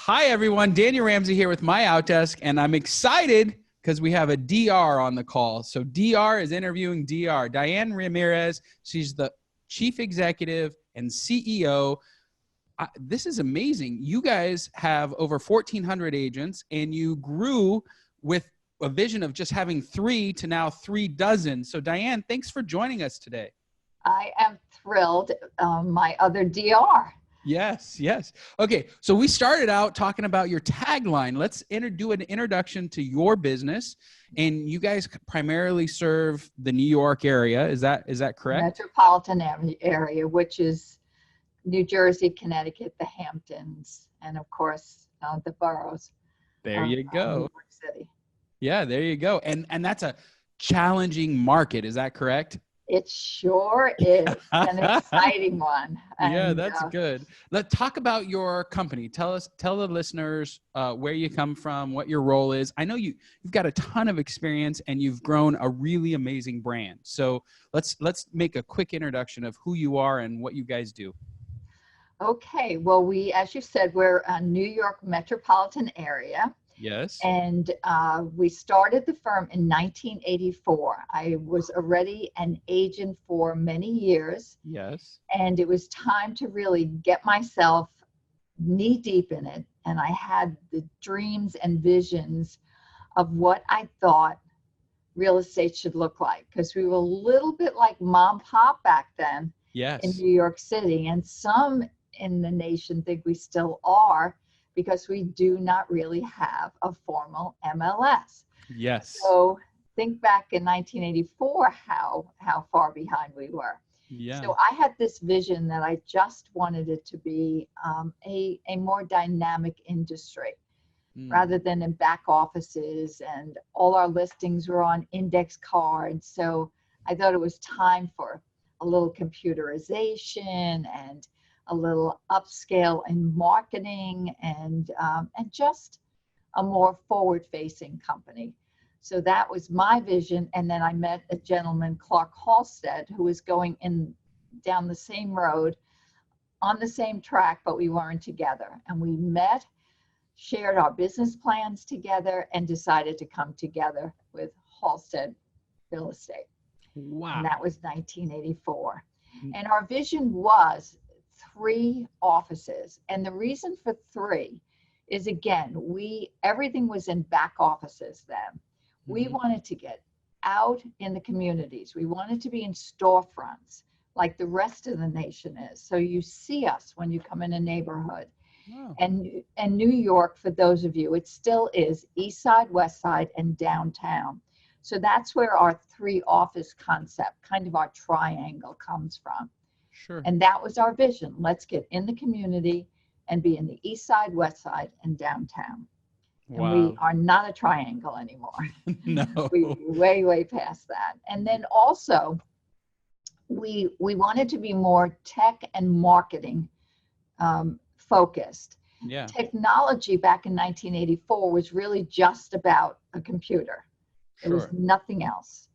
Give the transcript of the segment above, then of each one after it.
Hi, everyone. Daniel Ramsey here with My Outdesk, and I'm excited because we have a DR on the call. So DR is interviewing DR. Diane Ramirez, she's the Chief Executive and CEO. This is amazing. You guys have over 1,400 agents, and you grew with a vision of just having 3 to now 36. So Diane, thanks for joining us today. I am thrilled. My other DR. Yes, yes. Okay, so we started out talking about your tagline. Let's do an introduction to your business. And you guys primarily serve the New York area. Is that correct? Metropolitan area, which is New Jersey, Connecticut, the Hamptons, and of course, the boroughs. There you go. New York City. Yeah, there you go. And that's a challenging market. Is that correct? It sure is an exciting one. And, yeah, that's good. Let's talk about your company. Tell the listeners where you come from, what your role is. I know you've got a ton of experience and you've grown a really amazing brand. So let's make a quick introduction of who you are and what you guys do. Okay. Well, as you said, we're a New York metropolitan area. Yes. And we started the firm in 1984. I was already an agent for many years. Yes. And it was time to really get myself knee deep in it. And I had the dreams and visions of what I thought real estate should look like. Because we were a little bit like mom pop back then. Yes. In New York City. And some in the nation think we still are, because we do not really have a formal MLS. Yes. So think back in 1984, how far behind we were. Yeah. So I had this vision that I just wanted it to be a more dynamic industry, rather than in back offices, and all our listings were on index cards. So I thought it was time for a little computerization and a little upscale in marketing and just a more forward-facing company. So that was my vision. And then I met a gentleman, Clark Halstead, who was going down the same road on the same track, but we weren't together. And we met, shared our business plans together, and decided to come together with Halsted Real Estate. Wow. And that was 1984. And our vision was 3 offices. And the reason for 3 is, again, everything was in back offices then. We wanted to get out in the communities. We wanted to be in storefronts like the rest of the nation is. So you see us when you come in a neighborhood. Wow. And New York, for those of you, it still is East Side, West Side, and downtown. So that's where our 3 office concept, kind of our triangle, comes from. Sure. And that was our vision. Let's get in the community and be in the East Side, West Side, and downtown. Wow. And we are not a triangle anymore. No. We're way past that. And then also, we wanted to be more tech and marketing focused. Yeah. Technology back in 1984 was really just about a computer. Sure. There was nothing else.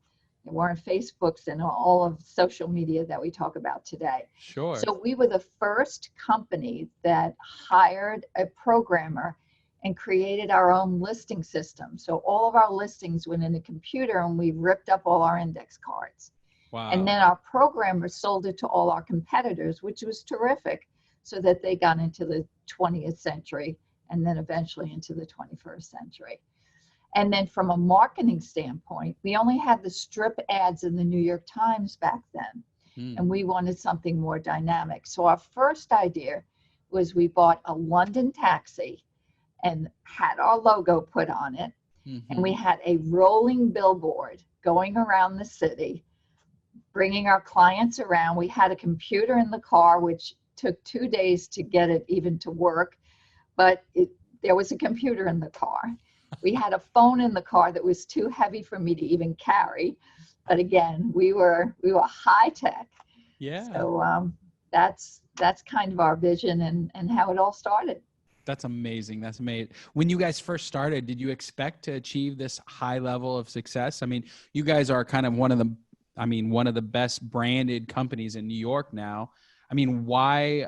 There weren't Facebooks and all of social media that we talk about today. Sure. So we were the first company that hired a programmer and created our own listing system. So all of our listings went in a computer, and we ripped up all our index cards. Wow. And then our programmer sold it to all our competitors, which was terrific, so that they got into the 20th century and then eventually into the 21st century. And then from a marketing standpoint, we only had the strip ads in the New York Times back then. And we wanted something more dynamic. So our first idea was we bought a London taxi and had our logo put on it. And we had a rolling billboard going around the city, bringing our clients around. We had a computer in the car, which took 2 days to get it even to work, but there was a computer in the car. We had a phone in the car that was too heavy for me to even carry. But again, we were high tech. Yeah. So that's kind of our vision and how it all started. That's amazing. That's amazing. When you guys first started, did you expect to achieve this high level of success? I mean, you guys are kind of one of the best branded companies in New York now. I mean, why,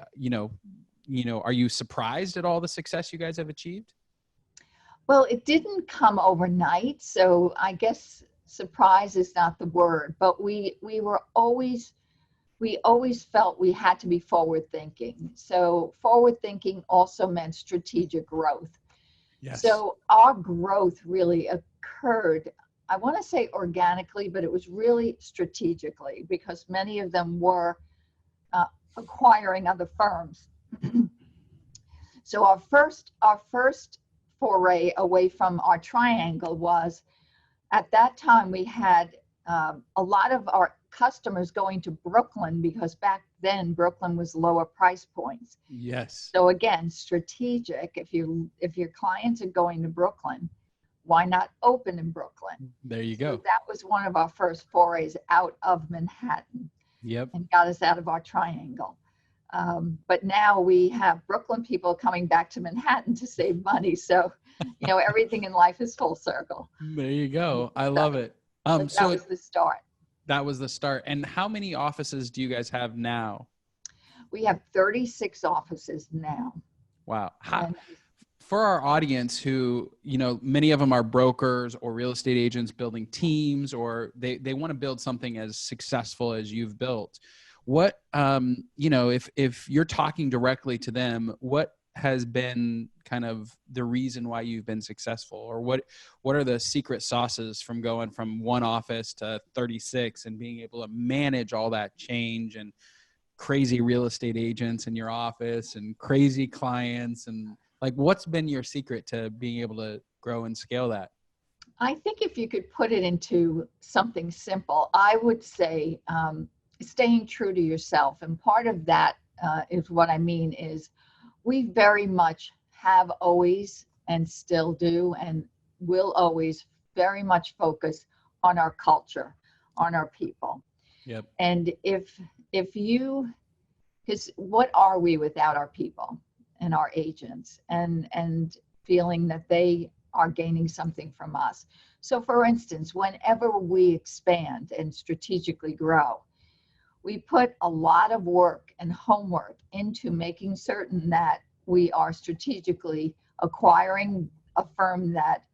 are you surprised at all the success you guys have achieved? Well, it didn't come overnight, so I guess surprise is not the word, but we always felt we had to be forward thinking. So forward thinking also meant strategic growth. Yes. So our growth really occurred, I want to say organically, but it was really strategically because many of them were acquiring other firms. So our first foray away from our triangle was, at that time we had a lot of our customers going to Brooklyn because back then Brooklyn was lower price points. Yes. So again, strategic. If your clients are going to Brooklyn, why not open in Brooklyn? There you go. So that was one of our first forays out of Manhattan. Yep. And got us out of our triangle. But now we have Brooklyn people coming back to Manhattan to save money. So, everything in life is full circle. There you go. I love it. So that was the start. That was the start. And how many offices do you guys have now? We have 36 offices now. Wow. For our audience who, many of them are brokers or real estate agents building teams, or they want to build something as successful as you've built. What, if you're talking directly to them, what has been kind of the reason why you've been successful, or what are the secret sauces from going from one office to 36 and being able to manage all that change and crazy real estate agents in your office and crazy clients, and like, what's been your secret to being able to grow and scale that? I think if you could put it into something simple, I would say staying true to yourself. And part of that is what I mean is we very much have always and still do and will always very much focus on our culture, on our people. Yep. And because what are we without our people and our agents and feeling that they are gaining something from us? So for instance, whenever we expand and strategically grow, we put a lot of work and homework into making certain that we are strategically acquiring a firm that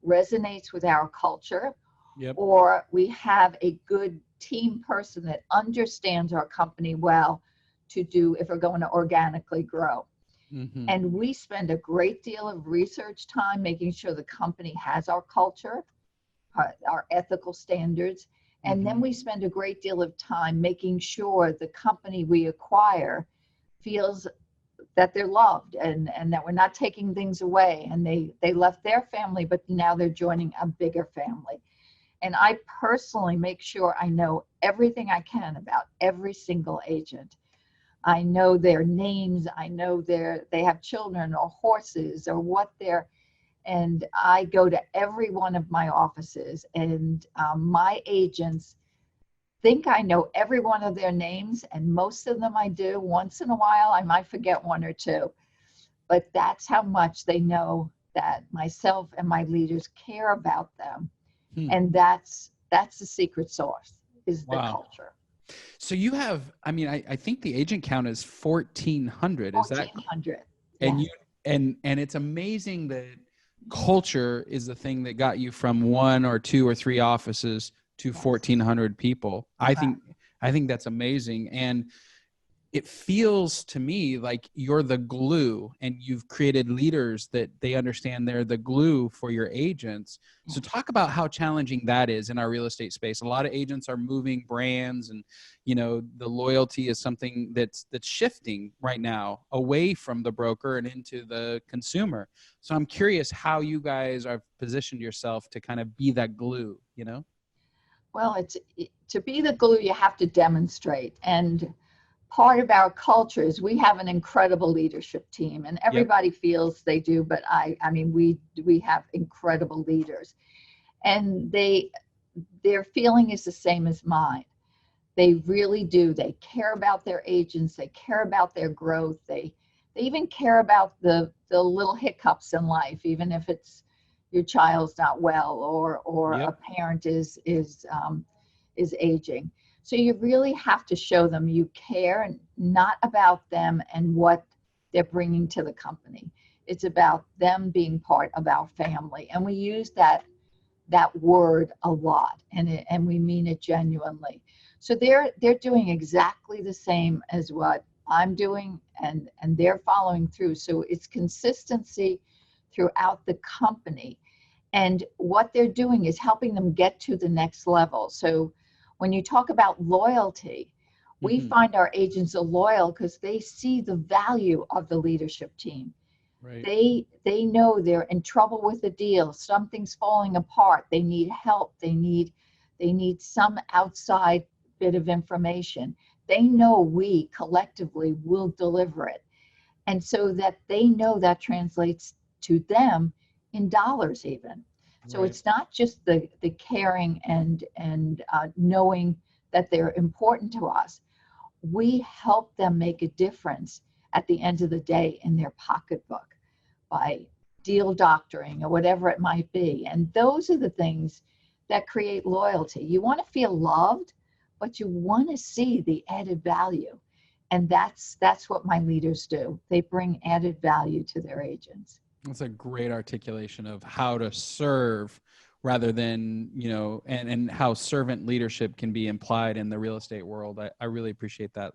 resonates with our culture. Yep. Or we have a good team person that understands our company well to do if we're going to organically grow. Mm-hmm. And we spend a great deal of research time making sure the company has our culture, our ethical standards. And then we spend a great deal of time making sure the company we acquire feels that they're loved and that we're not taking things away. And they left their family, but now they're joining a bigger family. And I personally make sure I know everything I can about every single agent. I know their names. I know they have children or horses or what they're. And I go to every one of my offices, and my agents think I know every one of their names, and most of them I do. Once in a while, I might forget one or two, but that's how much they know that myself and my leaders care about them. And that's the secret sauce, is the culture. So you have, I think the agent count is 1,400. Is that 1,400? And yes. and it's amazing that culture is the thing that got you from 1 or 2 or 3 offices to 1,400 people. I think that's amazing. And it feels to me like you're the glue, and you've created leaders that they understand they're the glue for your agents. So talk about how challenging that is in our real estate space. A lot of agents are moving brands, and the loyalty is something that's shifting right now away from the broker and into the consumer. So I'm curious how you guys have positioned yourself to kind of be that glue, Well, to be the glue, you have to demonstrate. And part of our culture is we have an incredible leadership team, and everybody feels they do, but I mean, we have incredible leaders, and their feeling is the same as mine. They really do. They care about their agents. They care about their growth. They even care about the little hiccups in life, even if it's your child's not well or a parent is aging. So you really have to show them you care, and not about them and what they're bringing to the company. It's about them being part of our family. And we use that word a lot, and we mean it genuinely. So they're doing exactly the same as what I'm doing, and they're following through. So it's consistency throughout the company. And what they're doing is helping them get to the next level. So when you talk about loyalty, we find our agents are loyal because they see the value of the leadership team. Right. They know they're in trouble with a deal. Something's falling apart. They need help. They need some outside bit of information. They know we collectively will deliver it. And so that they know that translates to them in dollars even. So Right. it's not just the caring and knowing that they're important to us. We help them make a difference at the end of the day in their pocketbook by deal doctoring or whatever it might be. And those are the things that create loyalty. You want to feel loved, but you want to see the added value. And that's what my leaders do. They bring added value to their agents. That's a great articulation of how to serve rather than, and how servant leadership can be implied in the real estate world. I really appreciate that.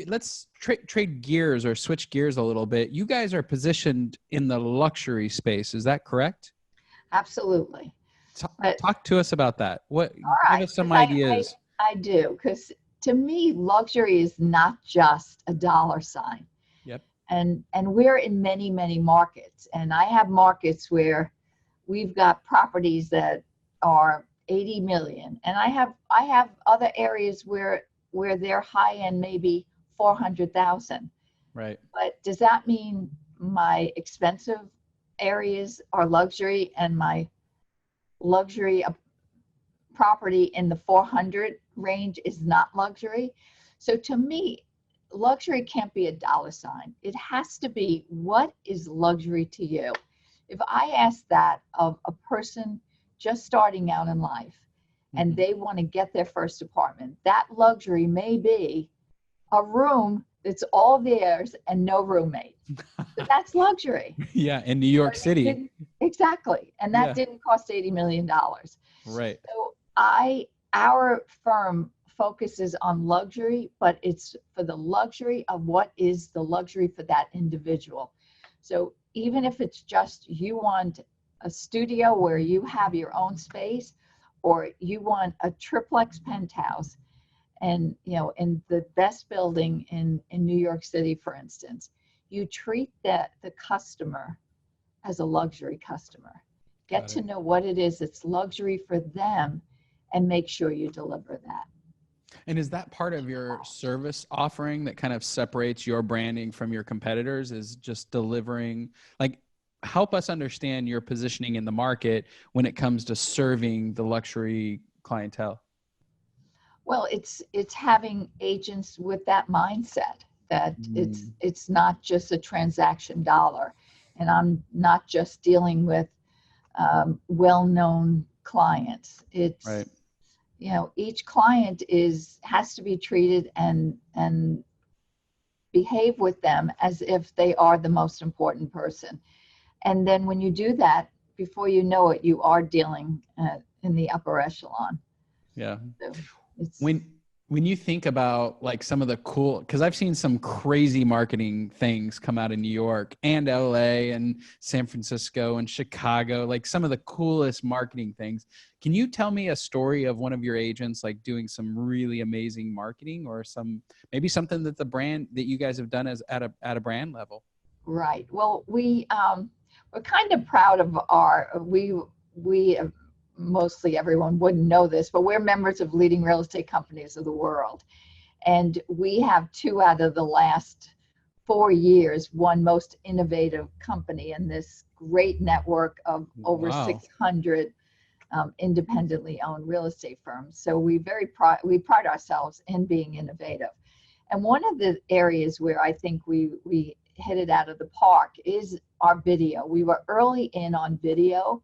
Let's trade gears or switch gears a little bit. You guys are positioned in the luxury space. Is that correct? Absolutely. Talk to us about that. Give us some ideas. I do, because to me, luxury is not just a dollar sign. Yep. And we're in many, many markets. And I have markets where we've got properties that are 80 million. And I have other areas where they're high end, maybe 400,000. Right. But does that mean my expensive areas are luxury and my luxury property in the 400 range is not luxury? So to me, luxury can't be a dollar sign. It has to be, what is luxury to you? If I ask that of a person just starting out in life and they want to get their first apartment, that luxury may be a room that's all theirs and no roommate. But that's luxury. Yeah, in New York City. Exactly. And that didn't cost $80 million. Right. So our firm focuses on luxury, but it's for the luxury of what is the luxury for that individual. So even if it's just you want a studio where you have your own space, or you want a triplex penthouse, and in the best building in New York City, for instance, you treat the customer as a luxury customer. Get to know what it is that's luxury for them and make sure you deliver that. And is that part of your service offering that kind of separates your branding from your competitors, is just delivering, help us understand your positioning in the market when it comes to serving the luxury clientele? Well, it's having agents with that mindset that it's not just a transaction dollar, and I'm not just dealing with well-known clients. It's right. Each client has to be treated and behave with them as if they are the most important person. And then when you do that, before you know it, you are dealing in the upper echelon. Yeah. So when you think about some of the cool, because I've seen some crazy marketing things come out in New York and LA and San Francisco and Chicago, some of the coolest marketing things. Can you tell me a story of one of your agents doing some really amazing marketing, or maybe something that the brand that you guys have done as at a brand level? Right. Well, we're kind of proud of we mostly everyone wouldn't know this, but we're members of leading real estate companies of the world. And we have 2 out of the last 4 years won most innovative company in this great network of over 600 independently owned real estate firms. So we pride ourselves in being innovative. And one of the areas where I think we hit it out of the park is our video. We were early in on video.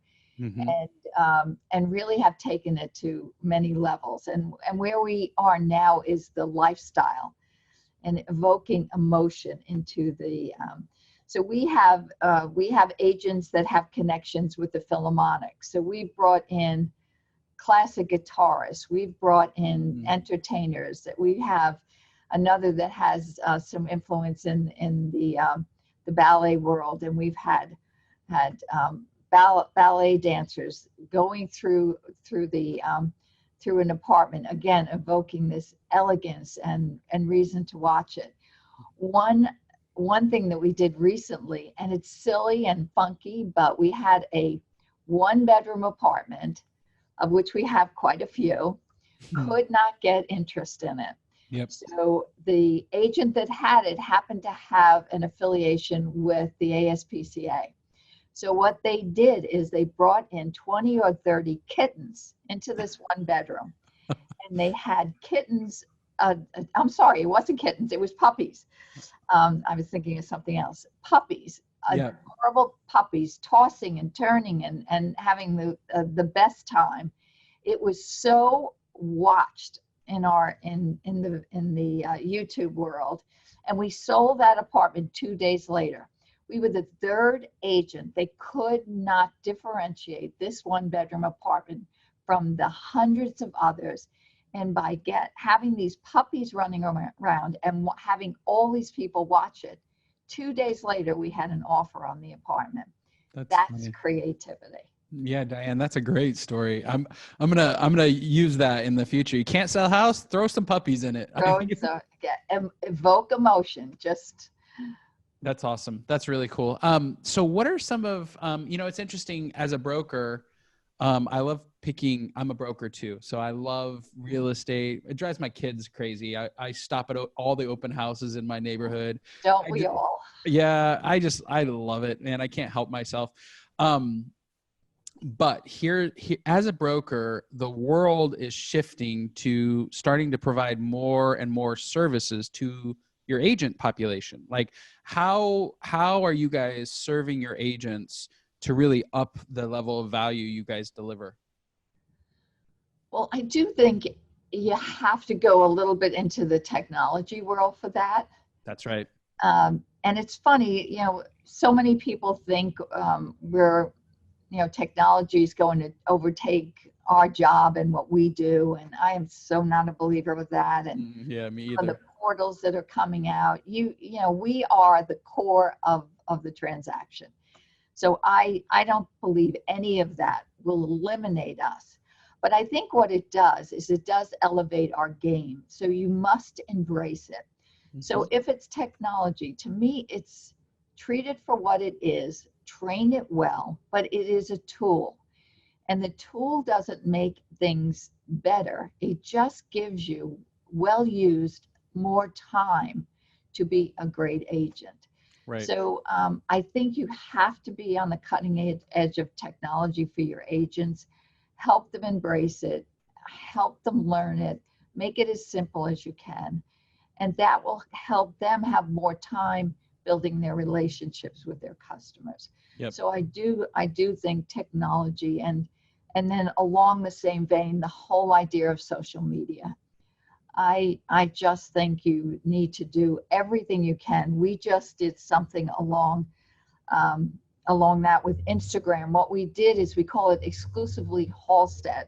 And really have taken it to many levels. And where we are now is the lifestyle. and evoking emotion into the, so we have agents that have connections with the Philharmonic. So we've brought in classic guitarists, we've brought in entertainers, that we have another that has some influence in the ballet world, and we've had ballet dancers going through an apartment, again evoking this elegance and reason to watch it. One thing that we did recently, and it's silly and funky, but we had a 1-bedroom apartment, of which we have quite a few, could not get interest in it. Yep. So the agent that had it happened to have an affiliation with the ASPCA. So what they did is they brought in 20 or 30 kittens into this 1-bedroom. And they had kittens, I'm sorry, it wasn't kittens, it was puppies. I was thinking of something else. Puppies, adorable puppies, tossing and turning and having the best time. It was so watched in the YouTube world, and we sold that apartment 2 days later. We were the 3rd agent. They could not differentiate this 1-bedroom apartment from the hundreds of others. And by having these puppies running around and having all these people watch it, 2 days later, we had an offer on the apartment. That's creativity. Yeah, Diane, that's a great story. I'm gonna use that in the future. You can't sell a house, throw some puppies in it. Evoke emotion. That's awesome. That's really cool. So what are some of it's interesting as a broker. I love I'm a broker too. So I love real estate. It drives my kids crazy. I stop at all the open houses in my neighborhood. Don't we all? Yeah. I love it, man. I can't help myself. But here, as a broker, the world is shifting to starting to provide more and more services to your agent population. Like how are you guys serving your agents to really up the level of value you guys deliver? Well, I do think you have to go a little bit into the technology world for that. That's right. And it's funny, so many people think technology is going to overtake our job and what we do. And I am so not a believer with that. And yeah, me either. The portals that are coming out, we are the core of the transaction. So I don't believe any of that will eliminate us. But I think what it does is it does elevate our game. So you must embrace it. Mm-hmm. So if it's technology, to me, it's treated for what it is, train it well, but it is a tool. And the tool doesn't make things better. It just gives you, well used, more time to be a great agent. Right. So I think you have to be on the cutting edge of technology for your agents. Help them embrace it, help them learn it, make it as simple as you can. And that will help them have more time building their relationships with their customers. Yep. So I do think technology and then along the same vein, the whole idea of social media. I just think you need to do everything you can. We just did something along that with Instagram. What we did is we call it exclusively Halsted.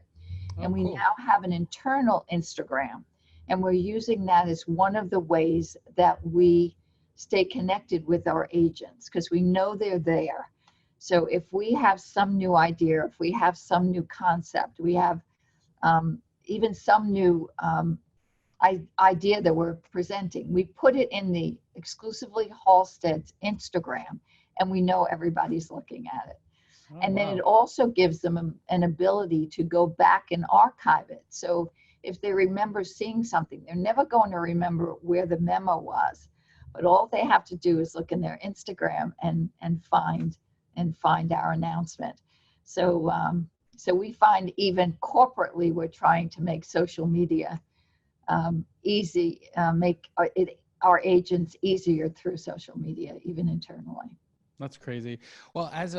And we now have an internal Instagram. And we're using that as one of the ways that we stay connected with our agents, because we know they're there. So if we have some new idea, if we have some new concept, we have even some new idea that we're presenting, we put it in the exclusively Halsted's Instagram, and we know everybody's looking at it. And then it also gives them an ability to go back and archive it. So if they remember seeing something, they're never going to remember where the memo was, but all they have to do is look in their Instagram and find our announcement. So so we find even corporately, we're trying to make social media easy, make our agents easier through social media, even internally. That's crazy. Well, as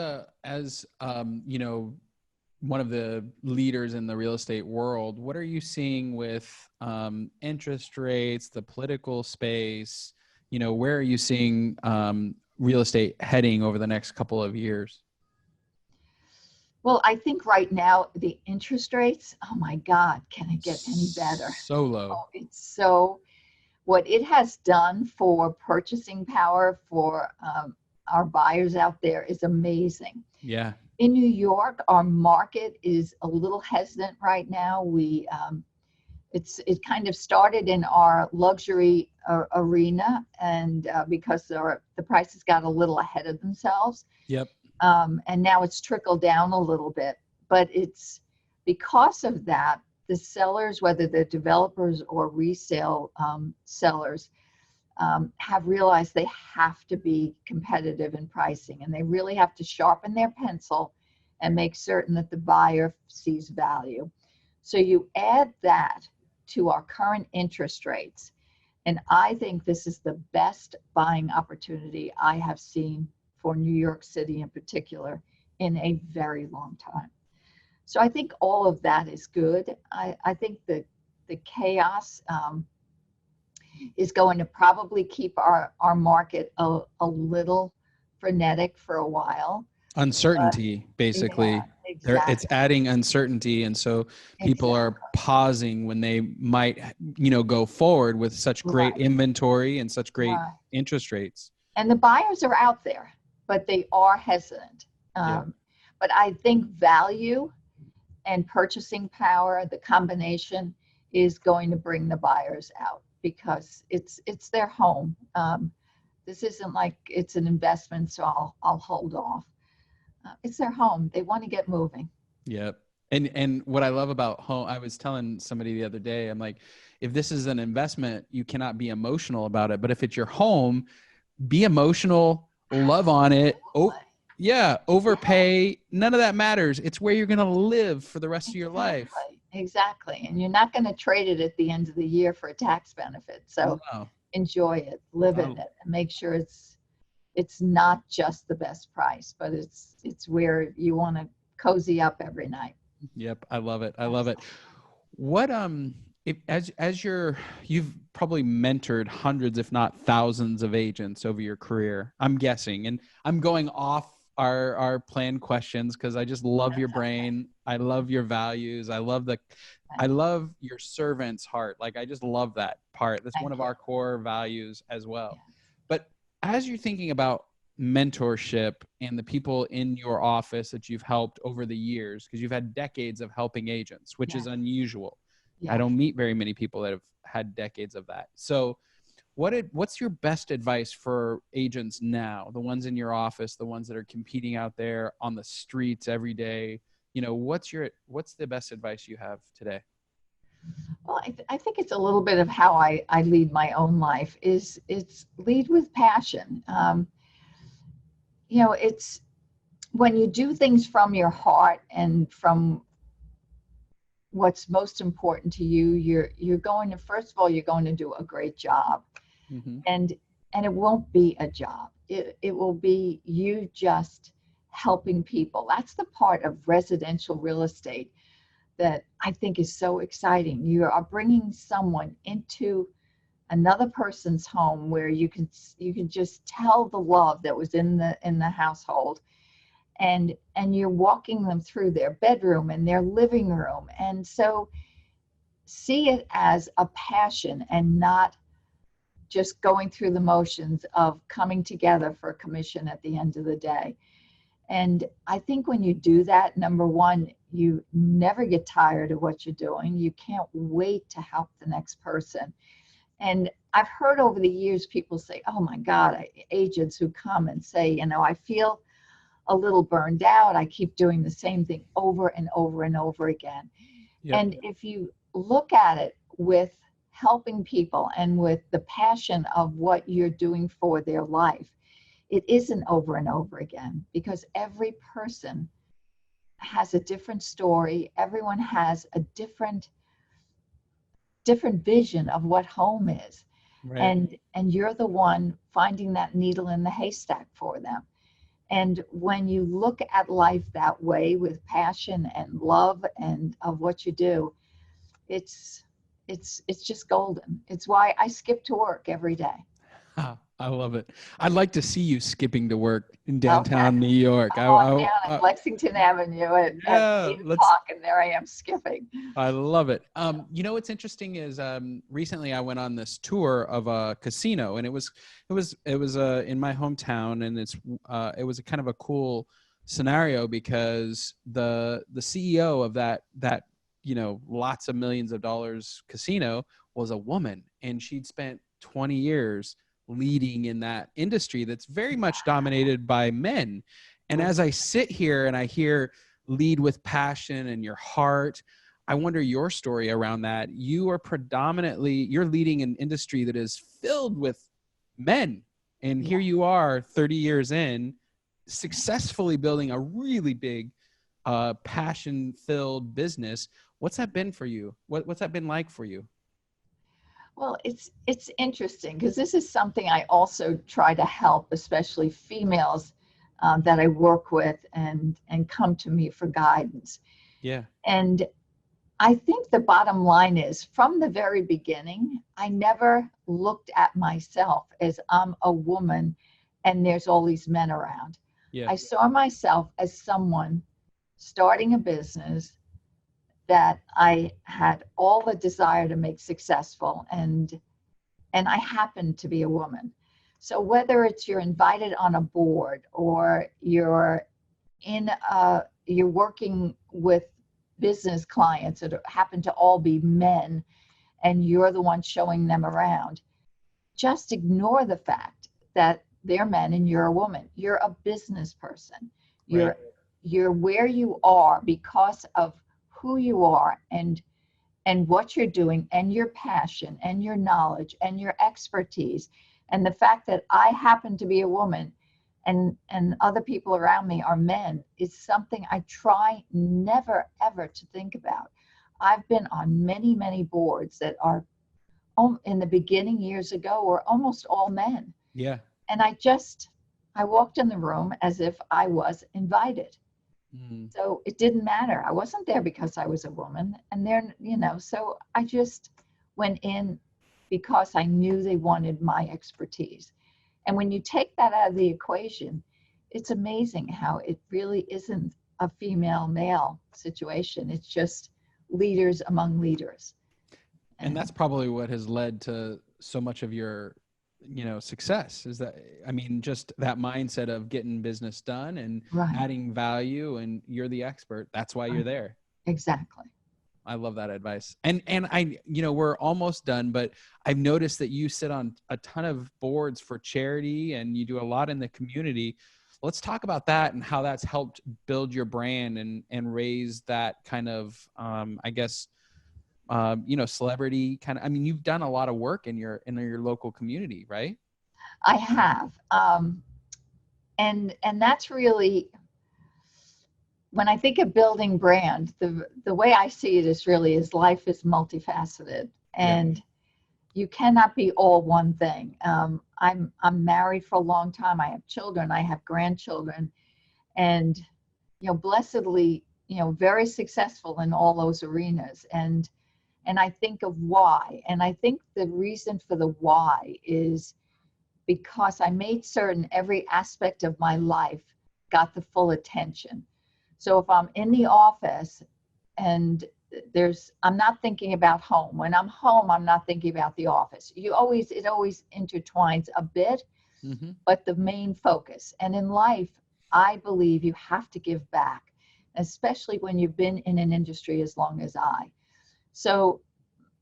one of the leaders in the real estate world. What are you seeing with interest rates, the political space? Where are you seeing real estate heading over the next couple of years? Well, I think right now the interest rates, oh my God, can it get any better? So low. Oh, what it has done for purchasing power for our buyers out there is amazing. Yeah. In New York, our market is a little hesitant right now. It kind of started in our luxury arena, and because the prices got a little ahead of themselves. Yep. And now it's trickled down a little bit, but it's because of that, the sellers, whether they're developers or resale sellers, have realized they have to be competitive in pricing, and they really have to sharpen their pencil and make certain that the buyer sees value. So you add that to our current interest rates, and I think this is the best buying opportunity I have seen for New York City in particular in a very long time. So I think all of that is good. I think the chaos is going to probably keep our market a little frenetic for a while. Uncertainty, basically. Yeah, exactly. It's adding uncertainty. And so people are pausing when they might, go forward with such great inventory and such great interest rates. And the buyers are out there, but they are hesitant. But I think value and purchasing power, the combination, is going to bring the buyers out because it's their home. This isn't like it's an investment, so I'll hold off. It's their home. They want to get moving. Yep. And what I love about home, I was telling somebody the other day, I'm like, if this is an investment, you cannot be emotional about it. But if it's your home, be emotional, love on it. Oh, yeah. Overpay. None of that matters. It's where you're going to live for the rest of your life. Exactly. And you're not going to trade it at the end of the year for a tax benefit. So enjoy it, live in it, and make sure it's not just the best price, but it's where you want to cozy up every night. Yep. I love it. I love it. What, you've probably mentored hundreds, if not thousands of agents over your career, I'm guessing, and I'm going off our planned questions because I just love your brain. I love your values. I love your servant's heart. Like, I just love that part. That's one of our core values as well. But as you're thinking about mentorship and the people in your office that you've helped over the years, because you've had decades of helping agents, which is unusual. I don't meet very many people that have had decades of that. So what's your best advice for agents now, the ones in your office, the ones that are competing out there on the streets every day? What's the best advice you have today? Well, I think it's a little bit of how I lead my own life. It's lead with passion. It's when you do things from your heart and from what's most important to you, you're going to, first of all, you're going to do a great job. Mm-hmm. And it won't be a job. It will be you just helping people. That's the part of residential real estate that I think is so exciting. You are bringing someone into another person's home where you can just tell the love that was in the household, and you're walking them through their bedroom and their living room. And so see it as a passion and not just going through the motions of coming together for a commission at the end of the day. And I think when you do that, number one, you never get tired of what you're doing. You can't wait to help the next person. And I've heard over the years people say, oh my God, agents who come and say, I feel a little burned out. I keep doing the same thing over and over and over again. Yep. And if you look at it with helping people and with the passion of what you're doing for their life, it isn't over and over again, because every person has a different story. Everyone has a different vision of what home is. Right. And you're the one finding that needle in the haystack for them. And when you look at life that way with passion and love and of what you do, it's just golden. It's why I skip to work every day. Ah, I love it. I'd like to see you skipping to work in Okay. downtown New York. I'll walk down at Lexington Avenue at Yeah, 8 let's. o'clock, and there I am skipping. I love it. You know what's interesting is recently I went on this tour of a casino, and it was in my hometown, and it was a kind of a cool scenario because the CEO of that lots of millions of dollars casino was a woman, and she'd spent 20 years leading in that industry that's very much dominated by men. And as I sit here and I hear lead with passion and your heart, I wonder your story around that. You're leading an industry that is filled with men. And here you are 30 years in, successfully building a really big, passion-filled business. What's that been for you? What's that been like for you? Well, it's interesting because this is something I also try to help, especially females that I work with and come to me for guidance. Yeah. And I think the bottom line is, from the very beginning, I never looked at myself as I'm a woman and there's all these men around. Yeah. I saw myself as someone starting a business that I had all the desire to make successful, and I happened to be a woman. So whether it's you're invited on a board or you're working with business clients that happen to all be men and you're the one showing them around, just ignore the fact that they're men and you're a woman. You're a business person. You're where you are because of who you are and what you're doing and your passion and your knowledge and your expertise. And the fact that I happen to be a woman and other people around me are men is something I try never, ever to think about. I've been on many, many boards that are in the beginning years ago were almost all men. Yeah. And I walked in the room as if I was invited. So it didn't matter. I wasn't there because I was a woman. And so I just went in because I knew they wanted my expertise. And when you take that out of the equation, it's amazing how it really isn't a female-male situation. It's just leaders among leaders. And that's probably what has led to so much of your success, is that, I mean, just that mindset of getting business done and adding value, and you're the expert. That's why you're there. Exactly. I love that advice. And I, we're almost done, but I've noticed that you sit on a ton of boards for charity and you do a lot in the community. Let's talk about that and how that's helped build your brand and raise that kind of, I guess, celebrity kind of. I mean, you've done a lot of work in your local community, right? I have. And that's really, when I think of building brand, the way I see it is life is multifaceted, and you cannot be all one thing. I'm married for a long time. I have children. I have grandchildren, and blessedly, very successful in all those arenas. And I think of why. And I think the reason for the why is because I made certain every aspect of my life got the full attention. So if I'm in the office and I'm not thinking about home. When I'm home, I'm not thinking about the office. It always intertwines a bit, but the main focus. And in life, I believe you have to give back, especially when you've been in an industry as long as I. So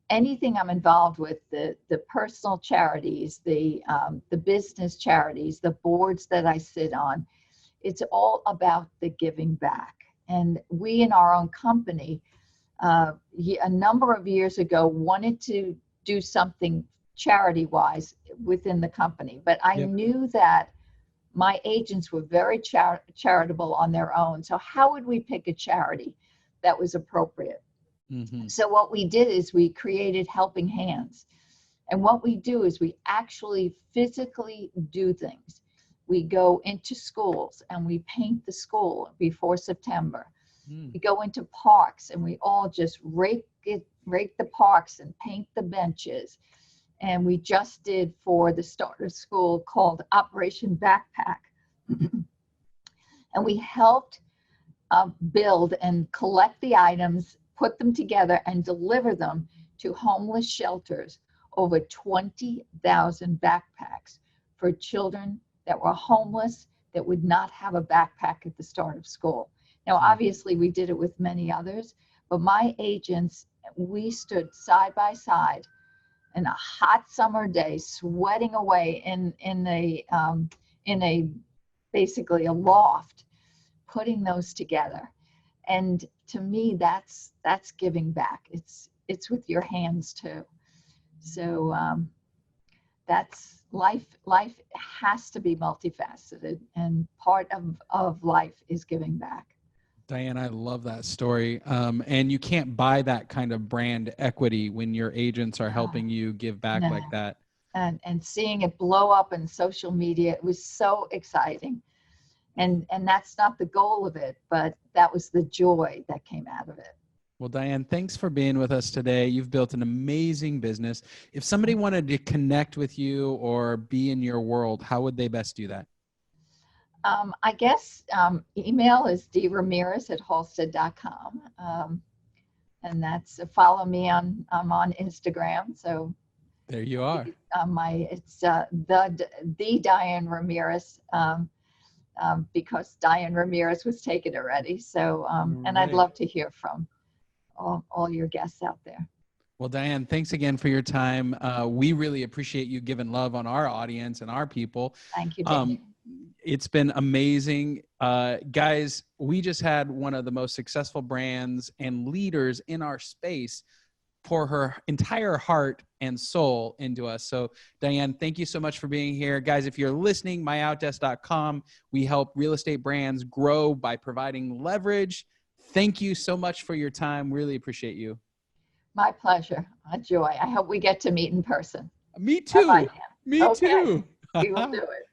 anything I'm involved with, the personal charities, the business charities, the boards that I sit on, it's all about the giving back. And we in our own company, a number of years ago, wanted to do something charity-wise within the company. But I knew that my agents were very charitable on their own. So how would we pick a charity that was appropriate? So what we did is we created Helping Hands. And what we do is we actually physically do things. We go into schools and we paint the school before September. We go into parks and we all just rake the parks and paint the benches. And we just did for the start of school called Operation Backpack. And we helped build and collect the items, put them together and deliver them to homeless shelters. Over 20,000 backpacks for children that were homeless that would not have a backpack at the start of school. Now, obviously, we did it with many others, but my agents, we stood side by side in a hot summer day, sweating away in a basically a loft, putting those together. And to me, that's giving back. It's with your hands too. So that's life. Life has to be multifaceted, and part of life is giving back. Diane, I love that story. And you can't buy that kind of brand equity when your agents are helping you give back like that. And seeing it blow up in social media, it was so exciting. And that's not the goal of it, but that was the joy that came out of it. Well, Diane, thanks for being with us today. You've built an amazing business. If somebody wanted to connect with you or be in your world, how would they best do that? I guess email is dramirez@halsted.com. And that's follow me I'm on Instagram. So there you are. It's the Diane Ramirez, because Diane Ramirez was taken already. So and I'd love to hear from all your guests out there. Well, Diane, thanks again for your time. We really appreciate you giving love on our audience and our people. Thank you, Dave. It's been amazing. Guys, we just had one of the most successful brands and leaders in our space pour her entire heart and soul into us. So Diane, thank you so much for being here. Guys, if you're listening, myoutdesk.com, we help real estate brands grow by providing leverage. Thank you so much for your time. Really appreciate you. My pleasure. A joy. I hope we get to meet in person. Me too. Bye-bye, Me too. We will do it.